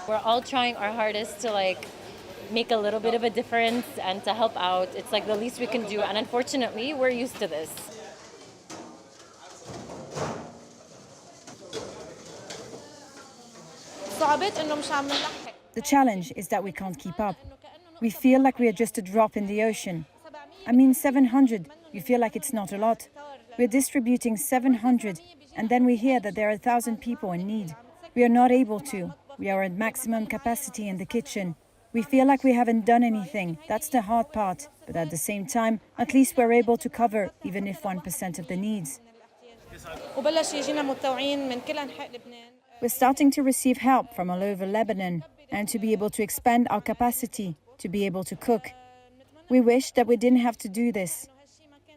We're all trying our hardest to make a little bit of a difference and to help out. It's the least we can do, and unfortunately we're used to this. The challenge is that we can't keep up. We feel like we are just a drop in the ocean. I mean, 700, you feel like it's not a lot. We're distributing 700, and then we hear that there are 1,000 people in need. We are not able to. We are at maximum capacity in the kitchen. We feel like we haven't done anything. That's the hard part. But at the same time, at least we're able to cover, even if 1% of the needs. We're starting to receive help from all over Lebanon and to be able to expand our capacity, to be able to cook. We wish that we didn't have to do this.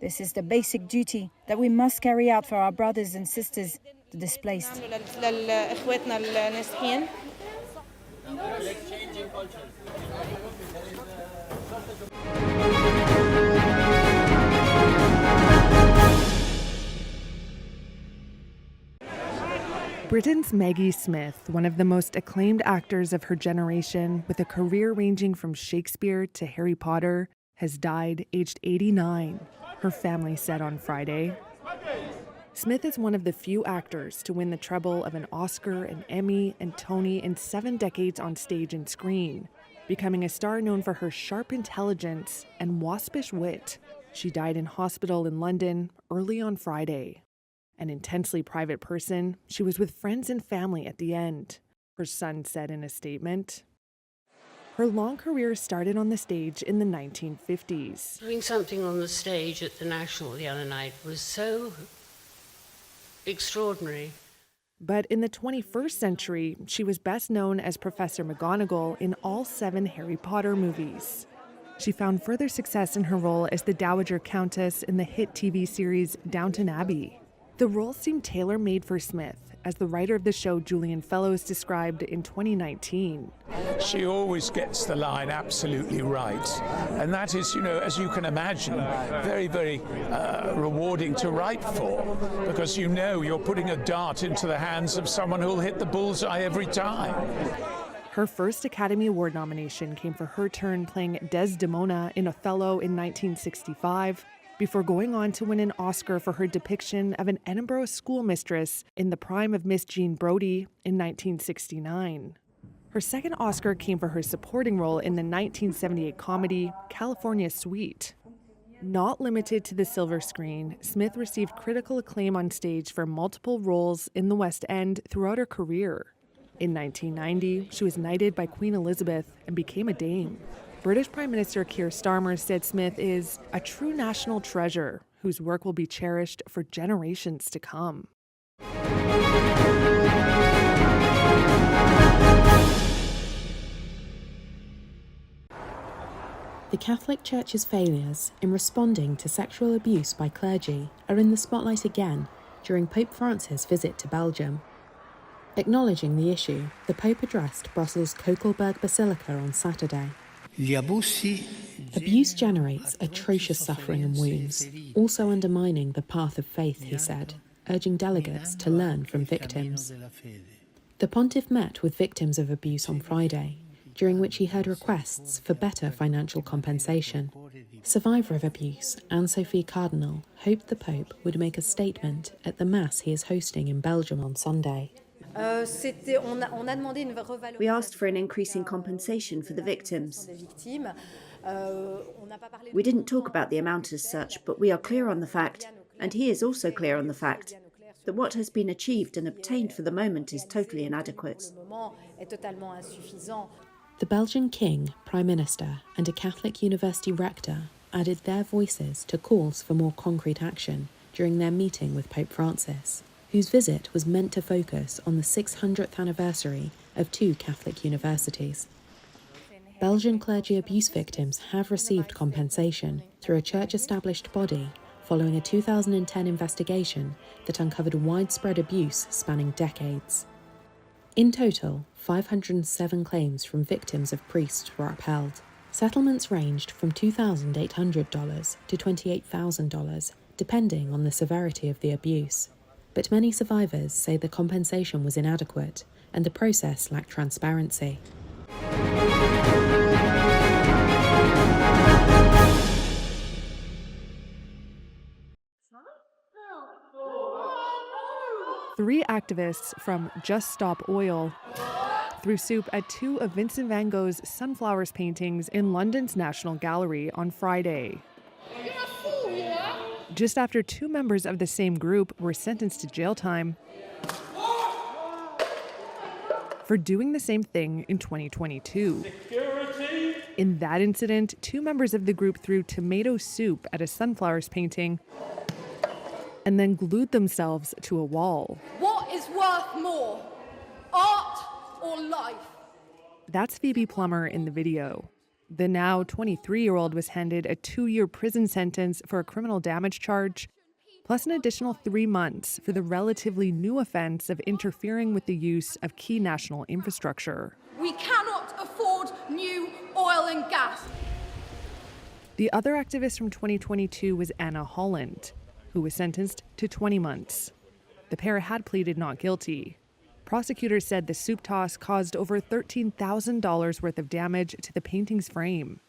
This is the basic duty that we must carry out for our brothers and sisters, the displaced. Britain's Maggie Smith, one of the most acclaimed actors of her generation, with a career ranging from Shakespeare to Harry Potter, has died aged 89, her family said on Friday. Smith is one of the few actors to win the treble of an Oscar, an Emmy, and Tony in 7 decades on stage and screen, becoming a star known for her sharp intelligence and waspish wit. She died in hospital in London early on Friday. An intensely private person, she was with friends and family at the end, her son said in a statement. Her long career started on the stage in the 1950s. Doing something on the stage at the National the other night was so extraordinary. But in the 21st century, she was best known as Professor McGonagall in all 7 Harry Potter movies. She found further success in her role as the Dowager Countess in the hit TV series Downton Abbey. The role seemed tailor-made for Smith, as the writer of the show, Julian Fellowes, described in 2019. She always gets the line absolutely right. And that is, as you can imagine, very, very rewarding to write for, because you're putting a dart into the hands of someone who'll hit the bullseye every time. Her first Academy Award nomination came for her turn playing Desdemona in Othello in 1965, before going on to win an Oscar for her depiction of an Edinburgh schoolmistress in the prime of Miss Jean Brodie in 1969. Her second Oscar came for her supporting role in the 1978 comedy California Suite. Not limited to the silver screen, Smith received critical acclaim on stage for multiple roles in the West End throughout her career. In 1990, she was knighted by Queen Elizabeth and became a dame. British Prime Minister Keir Starmer said Smith is a true national treasure whose work will be cherished for generations to come. The Catholic Church's failures in responding to sexual abuse by clergy are in the spotlight again during Pope Francis' visit to Belgium. Acknowledging the issue, the Pope addressed Brussels' Kokelberg Basilica on Saturday. Abuse generates atrocious suffering and wounds, also undermining the path of faith, he said, urging delegates to learn from victims. The pontiff met with victims of abuse on Friday, during which he heard requests for better financial compensation. Survivor of abuse, Anne-Sophie Cardinal, hoped the Pope would make a statement at the Mass he is hosting in Belgium on Sunday. We asked for an increase in compensation for the victims. We didn't talk about the amount as such, but we are clear on the fact, and he is also clear on the fact, that what has been achieved and obtained for the moment is totally inadequate. The Belgian King, Prime Minister, and a Catholic university rector added their voices to calls for more concrete action during their meeting with Pope Francis, whose visit was meant to focus on the 600th anniversary of 2 Catholic universities. Belgian clergy abuse victims have received compensation through a church-established body following a 2010 investigation that uncovered widespread abuse spanning decades. In total, 507 claims from victims of priests were upheld. Settlements ranged from $2,800 to $28,000, depending on the severity of the abuse. But many survivors say the compensation was inadequate and the process lacked transparency. Three activists from Just Stop Oil threw soup at two of Vincent van Gogh's Sunflowers paintings in London's National Gallery on Friday. Just after two members of the same group were sentenced to jail time for doing the same thing in 2022. In that incident, two members of the group threw tomato soup at a Sunflowers painting and then glued themselves to a wall. What is worth more, art or life? That's Phoebe Plummer in the video. The now 23-year-old was handed a 2-year prison sentence for a criminal damage charge, plus an additional 3 months for the relatively new offense of interfering with the use of key national infrastructure. We cannot afford new oil and gas. The other activist from 2022 was Anna Holland, who was sentenced to 20 months. The pair had pleaded not guilty. Prosecutors said the soup toss caused over $13,000 worth of damage to the painting's frame.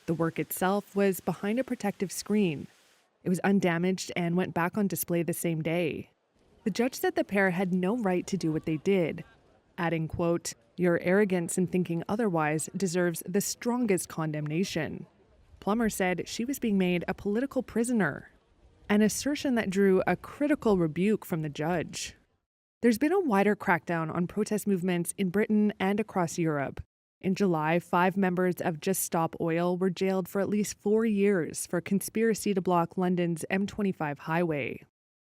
The work itself was behind a protective screen. It was undamaged and went back on display the same day. The judge said the pair had no right to do what they did, adding, quote, "Your arrogance in thinking otherwise deserves the strongest condemnation." Plummer said she was being made a political prisoner, an assertion that drew a critical rebuke from the judge. There's been a wider crackdown on protest movements in Britain and across Europe. In July, 5 members of Just Stop Oil were jailed for at least 4 years for conspiracy to block London's M25 highway.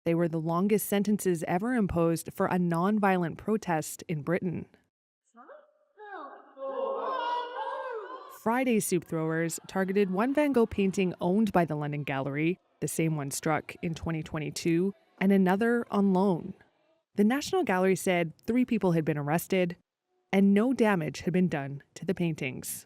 They were the longest sentences ever imposed for a non-violent protest in Britain. Friday's soup throwers targeted one Van Gogh painting owned by the London Gallery, the same one struck in 2022, and another on loan. The National Gallery said 3 people had been arrested and no damage had been done to the paintings.